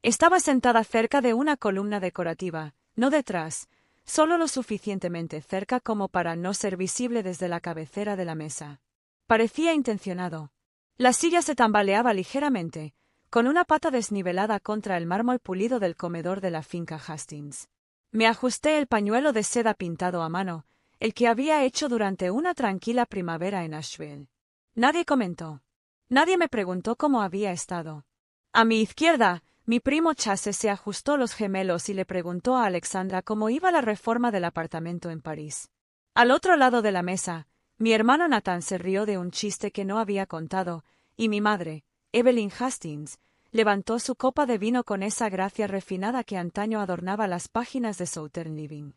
Estaba sentada cerca de una columna decorativa, no detrás, solo lo suficientemente cerca como para no ser visible desde la cabecera de la mesa. Parecía intencionado. La silla se tambaleaba ligeramente, con una pata desnivelada contra el mármol pulido del comedor de la finca Hastings. Me ajusté el pañuelo de seda pintado a mano, el que había hecho durante una tranquila primavera en Asheville. Nadie comentó. Nadie me preguntó cómo había estado. A mi izquierda, mi primo Chase se ajustó los gemelos y le preguntó a Alexandra cómo iba la reforma del apartamento en París. Al otro lado de la mesa, mi hermano Nathan se rió de un chiste que no había contado, y mi madre, Evelyn Hastings, levantó su copa de vino con esa gracia refinada que antaño adornaba las páginas de Southern Living.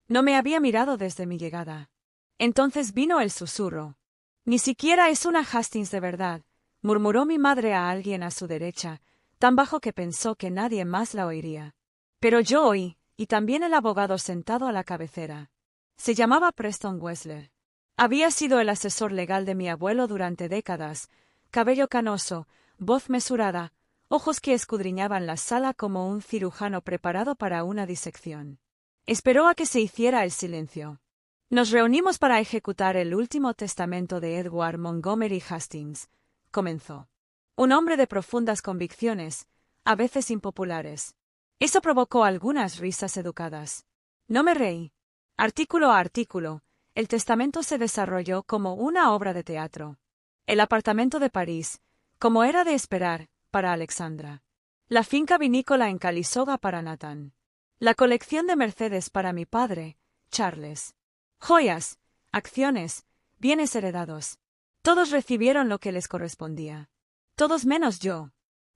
No me había mirado desde mi llegada. Entonces vino el susurro. Ni siquiera es una Hastings de verdad, murmuró mi madre a alguien a su derecha, tan bajo que pensó que nadie más la oiría. Pero yo oí, y también el abogado sentado a la cabecera. Se llamaba Preston Wessler. Había sido el asesor legal de mi abuelo durante décadas, cabello canoso, voz mesurada, ojos que escudriñaban la sala como un cirujano preparado para una disección. Esperó a que se hiciera el silencio. Nos reunimos para ejecutar el último testamento de Edward Montgomery Hastings, comenzó. Un hombre de profundas convicciones, a veces impopulares. Eso provocó algunas risas educadas. No me reí. Artículo a artículo, el testamento se desarrolló como una obra de teatro. El apartamento de París, como era de esperar, para Alexandra. La finca vinícola en Calisoga para Nathan. La colección de Mercedes para mi padre, Charles. Joyas, acciones, bienes heredados. Todos recibieron lo que les correspondía. Todos menos yo.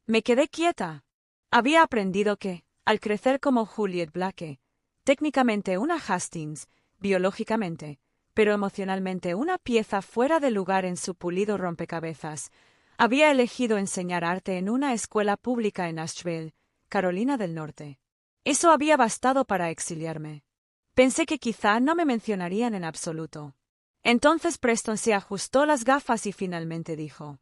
Me quedé quieta. Había aprendido que, al crecer como Juliet Blake, técnicamente una Hastings, biológicamente, pero emocionalmente una pieza fuera de lugar en su pulido rompecabezas, había elegido enseñar arte en una escuela pública en Asheville, Carolina del Norte. Eso había bastado para exiliarme. Pensé que quizá no me mencionarían en absoluto. Entonces Preston se ajustó las gafas y finalmente dijo: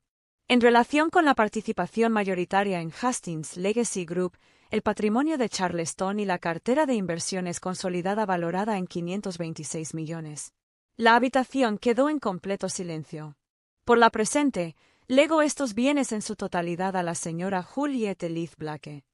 en relación con la participación mayoritaria en Hastings Legacy Group, el patrimonio de Charleston y la cartera de inversiones consolidada valorada en 526 millones. La habitación quedó en completo silencio. Por la presente, lego estos bienes en su totalidad a la señora Juliet Elith Blake.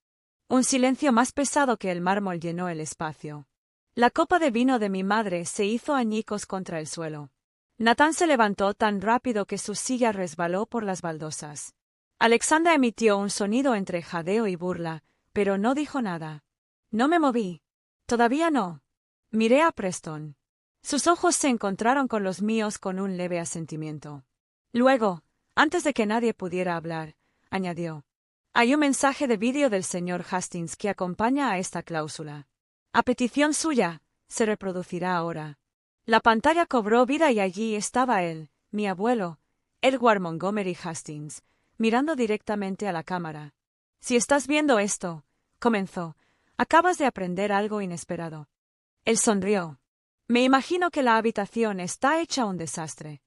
Un silencio más pesado que el mármol llenó el espacio. La copa de vino de mi madre se hizo añicos contra el suelo. Nathan se levantó tan rápido que su silla resbaló por las baldosas. Alexandra emitió un sonido entre jadeo y burla, pero no dijo nada. No me moví. Todavía no. Miré a Preston. Sus ojos se encontraron con los míos con un leve asentimiento. Luego, antes de que nadie pudiera hablar, añadió: hay un mensaje de vídeo del señor Hastings que acompaña a esta cláusula. A petición suya, se reproducirá ahora. La pantalla cobró vida y allí estaba él, mi abuelo, Edward Montgomery Hastings, mirando directamente a la cámara. Si estás viendo esto, comenzó, acabas de aprender algo inesperado. Él sonrió. Me imagino que la habitación está hecha un desastre.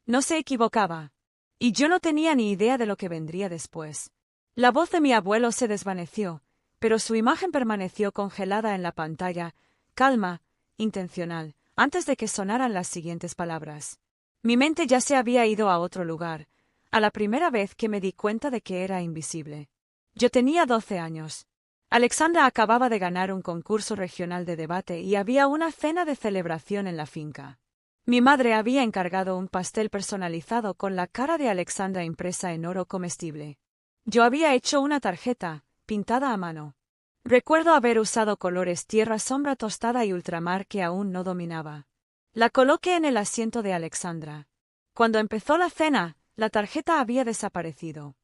No se equivocaba. Y yo no tenía ni idea de lo que vendría después. La voz de mi abuelo se desvaneció, pero su imagen permaneció congelada en la pantalla, calma, intencional, antes de que sonaran las siguientes palabras. Mi mente ya se había ido a otro lugar, a la primera vez que me di cuenta de que era invisible. Yo tenía 12 años. Alexandra acababa de ganar un concurso regional de debate y había una cena de celebración en la finca. Mi madre había encargado un pastel personalizado con la cara de Alexandra impresa en oro comestible. Yo había hecho una tarjeta, pintada a mano. Recuerdo haber usado colores tierra, sombra tostada y ultramar que aún no dominaba. La coloqué en el asiento de Alexandra. Cuando empezó la cena, la tarjeta había desaparecido.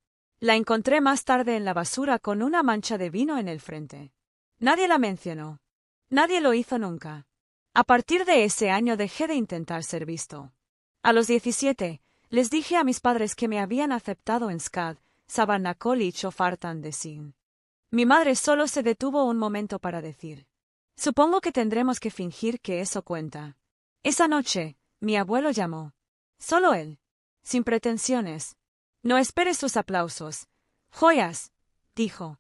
La encontré más tarde en la basura con una mancha de vino en el frente. Nadie la mencionó. Nadie lo hizo nunca. A partir de ese año dejé de intentar ser visto. A los 17, les dije a mis padres que me habían aceptado en SCAD, Savannah College of Art and Design. Mi madre solo se detuvo un momento para decir: supongo que tendremos que fingir que eso cuenta. Esa noche, mi abuelo llamó. Solo él. Sin pretensiones. No esperes sus aplausos. Joyas, dijo.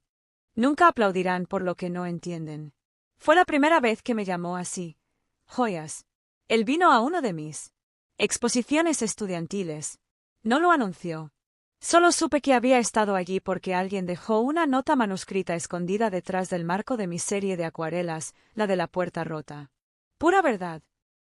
Nunca aplaudirán por lo que no entienden. Fue la primera vez que me llamó así. Joyas. Él vino a uno de mis exposiciones estudiantiles. No lo anunció. Solo supe que había estado allí porque alguien dejó una nota manuscrita escondida detrás del marco de mi serie de acuarelas, la de la puerta rota. Pura verdad.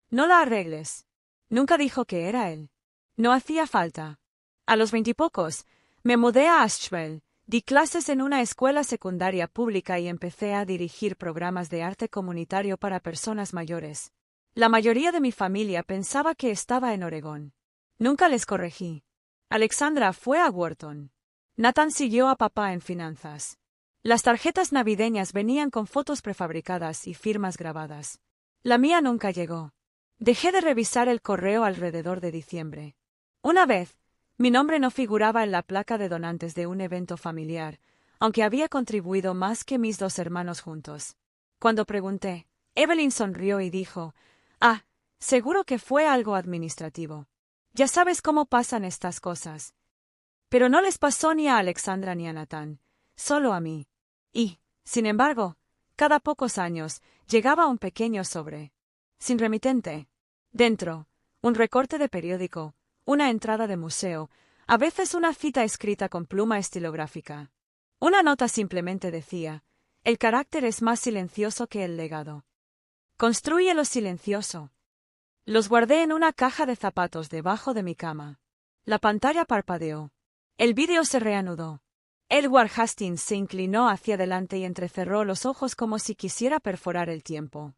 No la arregles. Nunca dijo que era él. No hacía falta. A los 20 y pocos, me mudé a Asheville, di clases en una escuela secundaria pública y empecé a dirigir programas de arte comunitario para personas mayores. La mayoría de mi familia pensaba que estaba en Oregón. Nunca les corregí. Alexandra fue a Wharton. Nathan siguió a papá en finanzas. Las tarjetas navideñas venían con fotos prefabricadas y firmas grabadas. La mía nunca llegó. Dejé de revisar el correo alrededor de diciembre. Una vez, mi nombre no figuraba en la placa de donantes de un evento familiar, aunque había contribuido más que mis 2 hermanos juntos. Cuando pregunté, Evelyn sonrió y dijo, seguro que fue algo administrativo. Ya sabes cómo pasan estas cosas. Pero no les pasó ni a Alexandra ni a Nathan, solo a mí. Y, sin embargo, cada pocos años, llegaba un pequeño sobre. Sin remitente. Dentro, un recorte de periódico, una entrada de museo, a veces una cita escrita con pluma estilográfica. Una nota simplemente decía, el carácter es más silencioso que el legado. Construye lo silencioso. Los guardé en una caja de zapatos debajo de mi cama. La pantalla parpadeó. El vídeo se reanudó. Edward Hastings se inclinó hacia adelante y entrecerró los ojos como si quisiera perforar el tiempo.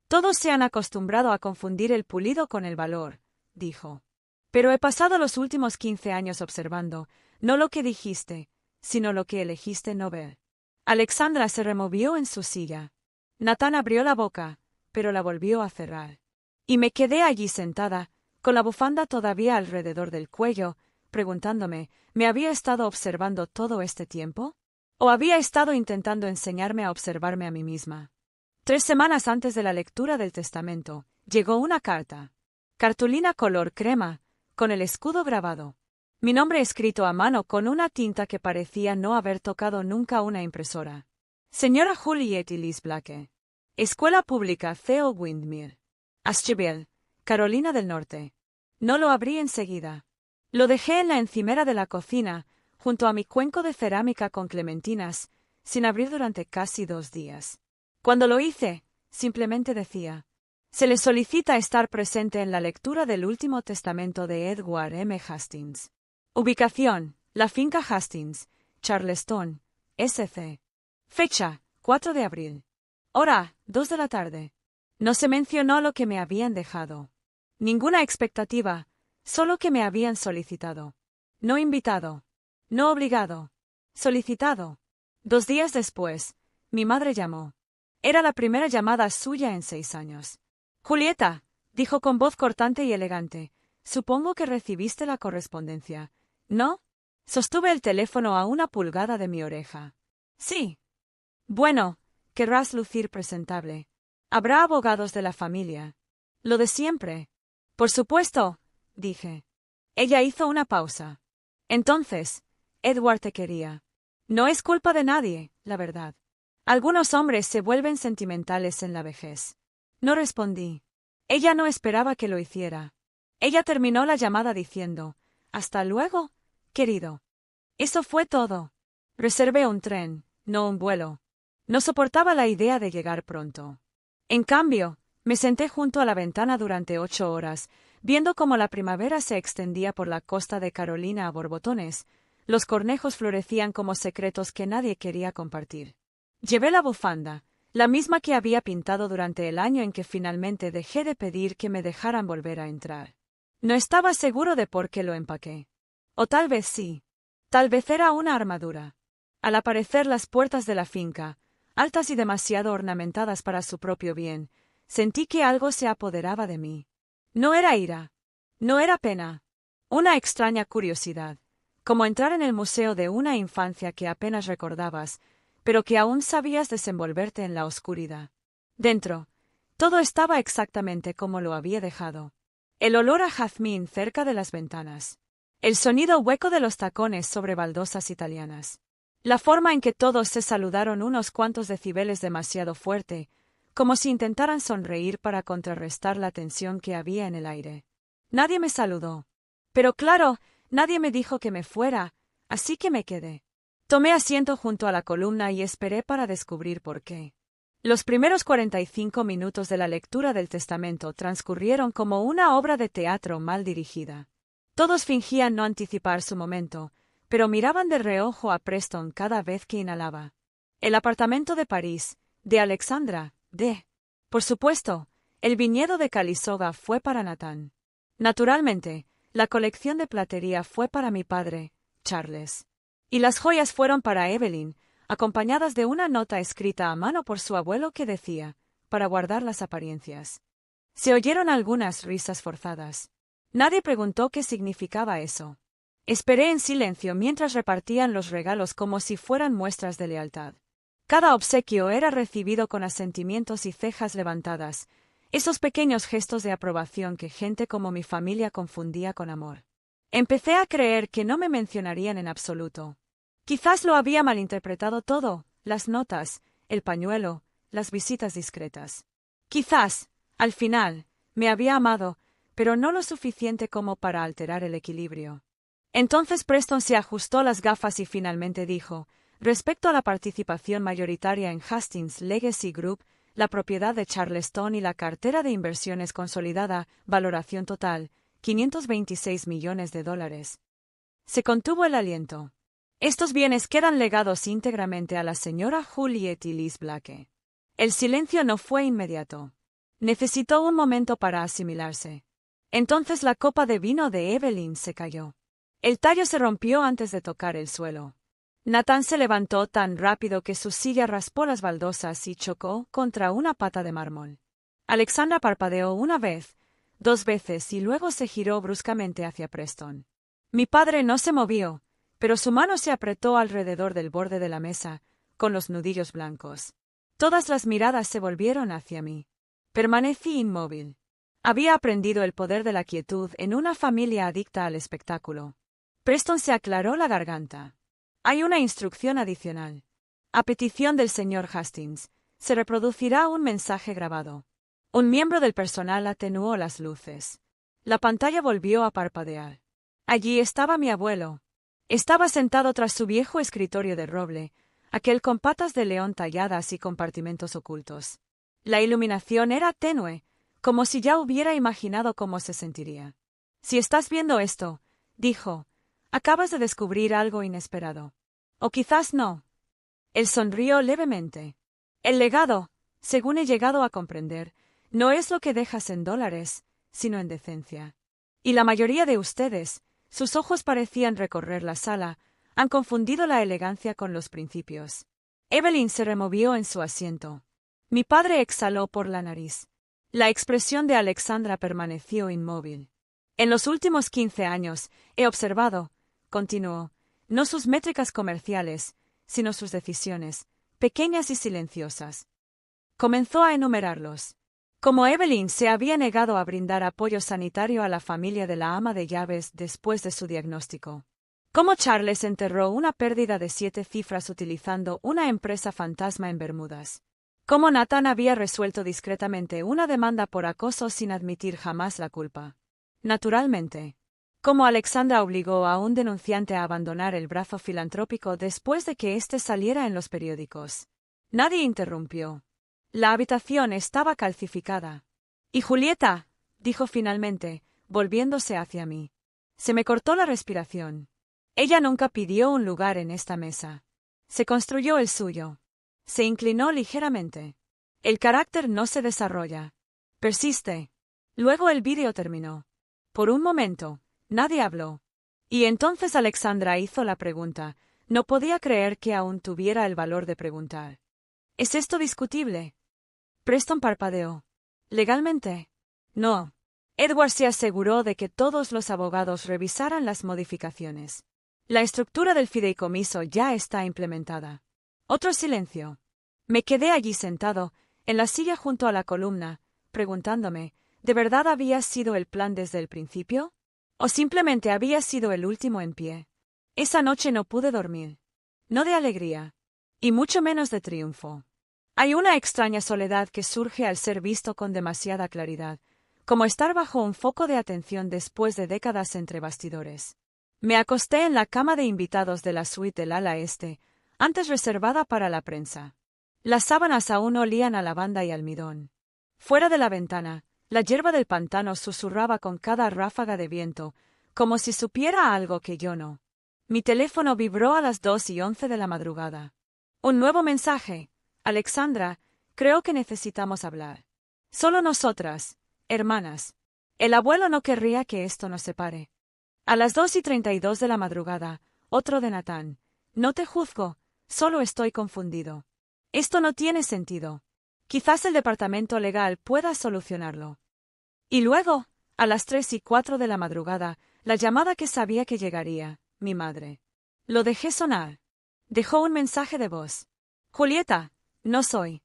Todos se han acostumbrado a confundir el pulido con el valor, dijo. Pero he pasado los últimos 15 años observando, no lo que dijiste, sino lo que elegiste no ver. Alexandra se removió en su silla. Nathan abrió la boca, pero la volvió a cerrar. Y me quedé allí sentada, con la bufanda todavía alrededor del cuello, preguntándome, ¿me había estado observando todo este tiempo? ¿O había estado intentando enseñarme a observarme a mí misma? 3 semanas antes de la lectura del testamento, llegó una carta. Cartulina color crema, con el escudo grabado. Mi nombre escrito a mano con una tinta que parecía no haber tocado nunca una impresora. Señora Juliet Elise Blake. Escuela Pública Theo Windmere. Asheville, Carolina del Norte. No lo abrí enseguida. Lo dejé en la encimera de la cocina, junto a mi cuenco de cerámica con clementinas, sin abrir durante casi 2 días. Cuando lo hice, simplemente decía, se le solicita estar presente en la lectura del último testamento de Edward M. Hastings. Ubicación, la finca Hastings, Charleston, S.C. Fecha, 4 de abril. Hora, 2 de la tarde. No se mencionó lo que me habían dejado. Ninguna expectativa, solo que me habían solicitado. No invitado. No obligado. Solicitado. 2 días después, mi madre llamó. Era la primera llamada suya en 6 años. Julieta, dijo con voz cortante y elegante, supongo que recibiste la correspondencia, ¿no? Sostuve el teléfono a 1 pulgada de mi oreja. Sí. Bueno, querrás lucir presentable. Habrá abogados de la familia. Lo de siempre. Por supuesto, dije. Ella hizo una pausa. Entonces, Edward te quería. No es culpa de nadie, la verdad. Algunos hombres se vuelven sentimentales en la vejez. No respondí. Ella no esperaba que lo hiciera. Ella terminó la llamada diciendo, «Hasta luego, querido». Eso fue todo. Reservé un tren, no un vuelo. No soportaba la idea de llegar pronto. En cambio, me senté junto a la ventana durante 8 horas, viendo cómo la primavera se extendía por la costa de Carolina a borbotones. Los cornejos florecían como secretos que nadie quería compartir. Llevé la bufanda, la misma que había pintado durante el año en que finalmente dejé de pedir que me dejaran volver a entrar. No estaba seguro de por qué lo empaqué. O tal vez sí. Tal vez era una armadura. Al aparecer las puertas de la finca, altas y demasiado ornamentadas para su propio bien, sentí que algo se apoderaba de mí. No era ira. No era pena. Una extraña curiosidad, como entrar en el museo de una infancia que apenas recordabas, pero que aún sabías desenvolverte en la oscuridad. Dentro, todo estaba exactamente como lo había dejado. El olor a jazmín cerca de las ventanas. El sonido hueco de los tacones sobre baldosas italianas. La forma en que todos se saludaron unos cuantos decibeles demasiado fuerte, como si intentaran sonreír para contrarrestar la tensión que había en el aire. Nadie me saludó. Pero claro, nadie me dijo que me fuera, así que me quedé. Tomé asiento junto a la columna y esperé para descubrir por qué. Los primeros 45 minutos de la lectura del testamento transcurrieron como una obra de teatro mal dirigida. Todos fingían no anticipar su momento, pero miraban de reojo a Preston cada vez que inhalaba. El apartamento de París, de Alexandra, Por supuesto, el viñedo de Calisoga fue para Nathan. Naturalmente, la colección de platería fue para mi padre, Charles. Y las joyas fueron para Evelyn, acompañadas de una nota escrita a mano por su abuelo que decía, para guardar las apariencias. Se oyeron algunas risas forzadas. Nadie preguntó qué significaba eso. Esperé en silencio mientras repartían los regalos como si fueran muestras de lealtad. Cada obsequio era recibido con asentimientos y cejas levantadas, esos pequeños gestos de aprobación que gente como mi familia confundía con amor. Empecé a creer que no me mencionarían en absoluto. Quizás lo había malinterpretado todo, las notas, el pañuelo, las visitas discretas. Quizás, al final, me había amado, pero no lo suficiente como para alterar el equilibrio. Entonces Preston se ajustó las gafas y finalmente dijo, respecto a la participación mayoritaria en Hastings Legacy Group, la propiedad de Charleston y la cartera de inversiones consolidada, valoración total, $526 millones. Se contuvo el aliento. Estos bienes quedan legados íntegramente a la señora Juliet y Liz Blake. El silencio no fue inmediato. Necesitó un momento para asimilarse. Entonces la copa de vino de Evelyn se cayó. El tallo se rompió antes de tocar el suelo. Nathan se levantó tan rápido que su silla raspó las baldosas y chocó contra una pata de mármol. Alexandra parpadeó una vez, 2 veces y luego se giró bruscamente hacia Preston. Mi padre no se movió, pero su mano se apretó alrededor del borde de la mesa, con los nudillos blancos. Todas las miradas se volvieron hacia mí. Permanecí inmóvil. Había aprendido el poder de la quietud en una familia adicta al espectáculo. Preston se aclaró la garganta. Hay una instrucción adicional. A petición del señor Hastings, se reproducirá un mensaje grabado. Un miembro del personal atenuó las luces. La pantalla volvió a parpadear. Allí estaba mi abuelo. Estaba sentado tras su viejo escritorio de roble, aquel con patas de león talladas y compartimentos ocultos. La iluminación era tenue, como si ya hubiera imaginado cómo se sentiría. Si estás viendo esto, dijo, acabas de descubrir algo inesperado. O quizás no. Él sonrió levemente. El legado, según he llegado a comprender, no es lo que dejas en dólares, sino en decencia. Y la mayoría de ustedes, sus ojos parecían recorrer la sala, han confundido la elegancia con los principios. Evelyn se removió en su asiento. Mi padre exhaló por la nariz. La expresión de Alexandra permaneció inmóvil. En los últimos 15 años, he observado, continuó, no sus métricas comerciales, sino sus decisiones, pequeñas y silenciosas. Comenzó a enumerarlos. Como Evelyn se había negado a brindar apoyo sanitario a la familia de la ama de llaves después de su diagnóstico. Cómo Charles enterró una pérdida de 7 cifras utilizando una empresa fantasma en Bermudas. Cómo Nathan había resuelto discretamente una demanda por acoso sin admitir jamás la culpa. Naturalmente. Cómo Alexandra obligó a un denunciante a abandonar el brazo filantrópico después de que éste saliera en los periódicos. Nadie interrumpió. La habitación estaba calcificada. Y Julieta, dijo finalmente, volviéndose hacia mí. Se me cortó la respiración. Ella nunca pidió un lugar en esta mesa. Se construyó el suyo. Se inclinó ligeramente. El carácter no se desarrolla. Persiste. Luego el vídeo terminó. Por un momento, nadie habló. Y entonces Alexandra hizo la pregunta. No podía creer que aún tuviera el valor de preguntar. ¿Es esto discutible? Preston parpadeó. ¿Legalmente? No. Edward se aseguró de que todos los abogados revisaran las modificaciones. La estructura del fideicomiso ya está implementada. Otro silencio. Me quedé allí sentado, en la silla junto a la columna, preguntándome, ¿de verdad había sido el plan desde el principio? ¿O simplemente había sido el último en pie? Esa noche no pude dormir. no de alegría, y mucho menos de triunfo. Hay una extraña soledad que surge al ser visto con demasiada claridad, como estar bajo un foco de atención después de décadas entre bastidores. Me acosté en la cama de invitados de la suite del ala este, antes reservada para la prensa. Las sábanas aún olían a lavanda y almidón. Fuera de la ventana, la hierba del pantano susurraba con cada ráfaga de viento, como si supiera algo que yo no. Mi teléfono vibró a las 2:11 de la madrugada. Un nuevo mensaje. Alexandra, creo que necesitamos hablar. Solo nosotras, hermanas. El abuelo no querría que esto nos separe. A las 2:32 de la madrugada, otro de Natán. No te juzgo, solo estoy confundido. Esto no tiene sentido. Quizás el departamento legal pueda solucionarlo. Y luego, a las 3:04 de la madrugada, la llamada que sabía que llegaría, mi madre. Lo dejé sonar. Dejó un mensaje de voz. Julieta, no soy.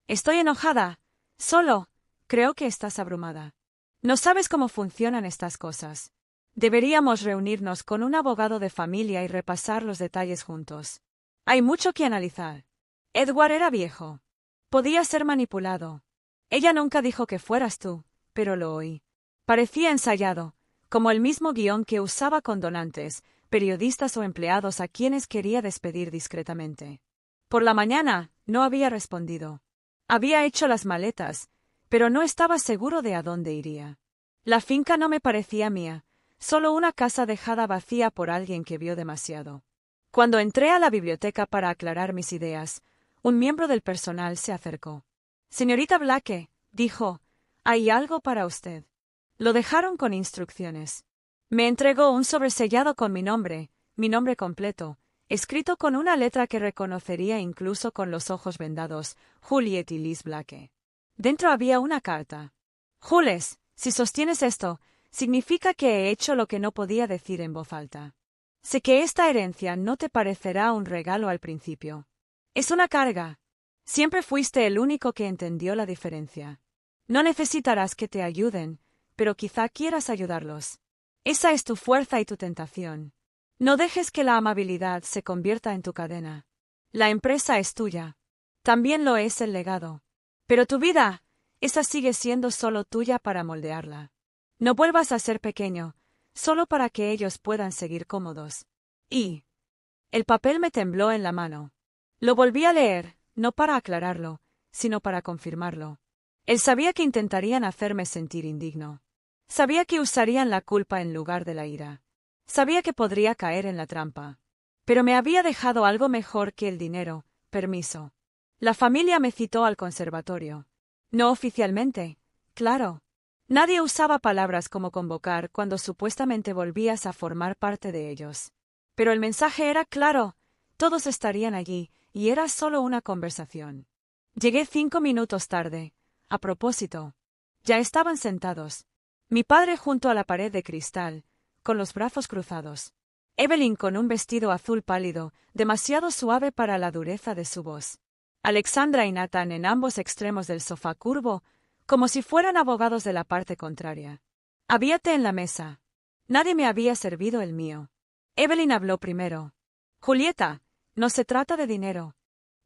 Estoy enojada. Solo, creo que estás abrumada. No sabes cómo funcionan estas cosas. Deberíamos reunirnos con un abogado de familia y repasar los detalles juntos. Hay mucho que analizar. Edward era viejo. Podía ser manipulado. Ella nunca dijo que fueras tú, pero lo oí. Parecía ensayado, como el mismo guión que usaba con donantes, periodistas o empleados a quienes quería despedir discretamente. Por la mañana, no había respondido. Había hecho las maletas, pero no estaba seguro de a dónde iría. La finca no me parecía mía, solo una casa dejada vacía por alguien que vio demasiado. Cuando entré a la biblioteca para aclarar mis ideas, un miembro del personal se acercó. Señorita Blake, dijo, hay algo para usted. Lo dejaron con instrucciones. Me entregó un sobresellado con mi nombre completo, escrito con una letra que reconocería incluso con los ojos vendados, Juliet y Liz Blake. Dentro había una carta. Jules, si sostienes esto, significa que he hecho lo que no podía decir en voz alta. Sé que esta herencia no te parecerá un regalo al principio. Es una carga. Siempre fuiste el único que entendió la diferencia. No necesitarás que te ayuden, pero quizá quieras ayudarlos. Esa es tu fuerza y tu tentación. No dejes que la amabilidad se convierta en tu cadena. La empresa es tuya. También lo es el legado. Pero tu vida, esa sigue siendo solo tuya para moldearla. No vuelvas a ser pequeño, solo para que ellos puedan seguir cómodos. Y el papel me tembló en la mano. Lo volví a leer, no para aclararlo, sino para confirmarlo. Él sabía que intentarían hacerme sentir indigno. Sabía que usarían la culpa en lugar de la ira. Sabía que podría caer en la trampa. Pero me había dejado algo mejor que el dinero, permiso. La familia me citó al conservatorio. No oficialmente, claro. Nadie usaba palabras como convocar cuando supuestamente volvías a formar parte de ellos. Pero el mensaje era claro, todos estarían allí, y era solo una conversación. Llegué 5 minutos tarde. A propósito. Ya estaban sentados. Mi padre junto a la pared de cristal, con los brazos cruzados. Evelyn con un vestido azul pálido, demasiado suave para la dureza de su voz. Alexandra y Nathan en ambos extremos del sofá curvo, como si fueran abogados de la parte contraria. Había té en la mesa. Nadie me había servido el mío. Evelyn habló primero. Julieta, no se trata de dinero.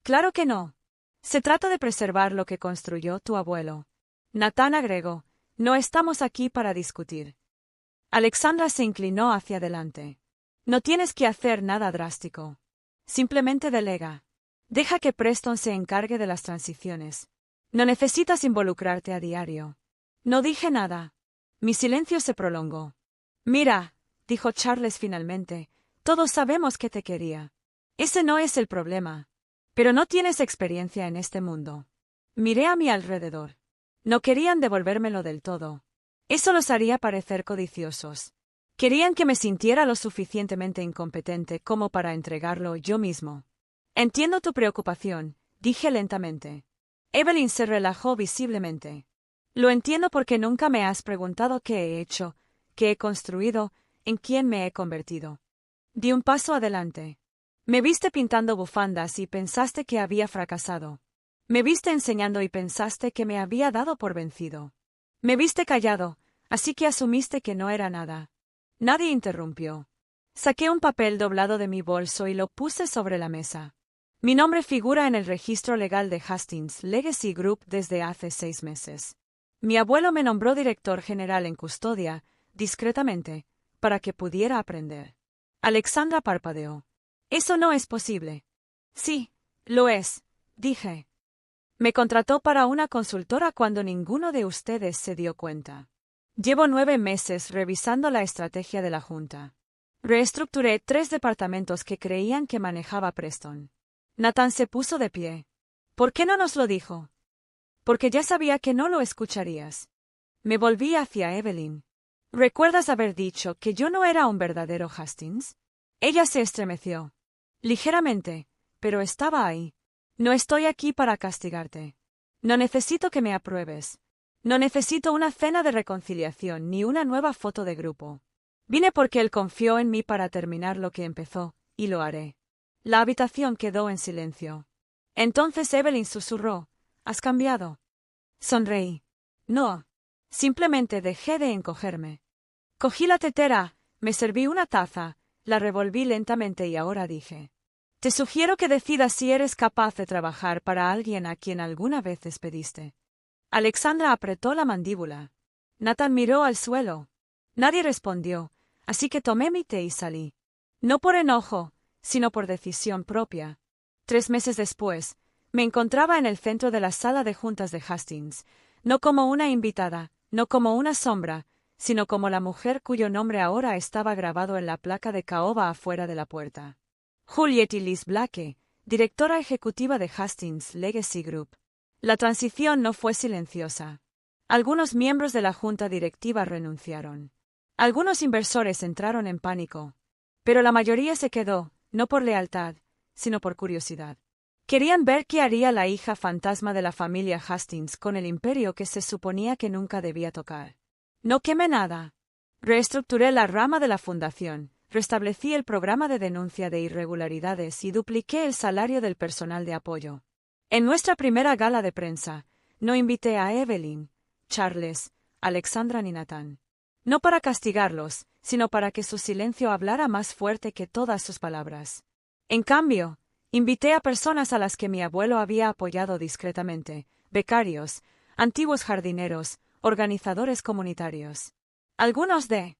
Claro que no. Se trata de preservar lo que construyó tu abuelo. Nathan agregó, no estamos aquí para discutir. Alexandra se inclinó hacia adelante. No tienes que hacer nada drástico. Simplemente delega. Deja que Preston se encargue de las transiciones. No necesitas involucrarte a diario. No dije nada. Mi silencio se prolongó. Mira, dijo Charles finalmente, todos sabemos que te quería. Ese no es el problema. Pero no tienes experiencia en este mundo. Miré a mi alrededor. No querían devolvérmelo del todo. Eso los haría parecer codiciosos. Querían que me sintiera lo suficientemente incompetente como para entregarlo yo mismo. Entiendo tu preocupación, dije lentamente. Evelyn se relajó visiblemente. Lo entiendo porque nunca me has preguntado qué he hecho, qué he construido, en quién me he convertido. Di un paso adelante. Me viste pintando bufandas y pensaste que había fracasado. Me viste enseñando y pensaste que me había dado por vencido. Me viste callado, así que asumiste que no era nada. Nadie interrumpió. Saqué un papel doblado de mi bolso y lo puse sobre la mesa. Mi nombre figura en el registro legal de Hastings Legacy Group desde hace 6 meses. Mi abuelo me nombró director general en custodia, discretamente, para que pudiera aprender. Alexandra parpadeó. Eso no es posible. Sí, lo es, dije. Me contrató para una consultora cuando ninguno de ustedes se dio cuenta. Llevo 9 meses revisando la estrategia de la Junta. Reestructuré 3 departamentos que creían que manejaba Preston. Nathan se puso de pie. ¿Por qué no nos lo dijo? Porque ya sabía que no lo escucharías. Me volví hacia Evelyn. ¿Recuerdas haber dicho que yo no era un verdadero Hastings? Ella se estremeció. Ligeramente, pero estaba ahí. No estoy aquí para castigarte. No necesito que me apruebes. No necesito una cena de reconciliación ni una nueva foto de grupo. Vine porque él confió en mí para terminar lo que empezó, y lo haré. La habitación quedó en silencio. Entonces Evelyn susurró, ¿has cambiado? Sonreí. No. Simplemente dejé de encogerme. Cogí la tetera, me serví una taza, la revolví lentamente y ahora dije. Te sugiero que decidas si eres capaz de trabajar para alguien a quien alguna vez despediste. Alexandra apretó la mandíbula. Nathan miró al suelo. Nadie respondió, así que tomé mi té y salí. No por enojo, sino por decisión propia. 3 meses después, me encontraba en el centro de la sala de juntas de Hastings, no como una invitada, no como una sombra, sino como la mujer cuyo nombre ahora estaba grabado en la placa de caoba afuera de la puerta. Juliet Elise Blake, directora ejecutiva de Hastings Legacy Group. La transición no fue silenciosa. Algunos miembros de la junta directiva renunciaron. Algunos inversores entraron en pánico. Pero la mayoría se quedó, no por lealtad, sino por curiosidad. Querían ver qué haría la hija fantasma de la familia Hastings con el imperio que se suponía que nunca debía tocar. No quemé nada. Reestructuré la rama de la fundación, restablecí el programa de denuncia de irregularidades y dupliqué el salario del personal de apoyo. En nuestra primera gala de prensa, no invité a Evelyn, Charles, Alexandra ni Nathan. No para castigarlos, sino para que su silencio hablara más fuerte que todas sus palabras. En cambio, invité a personas a las que mi abuelo había apoyado discretamente, becarios, antiguos jardineros, organizadores comunitarios. Algunos de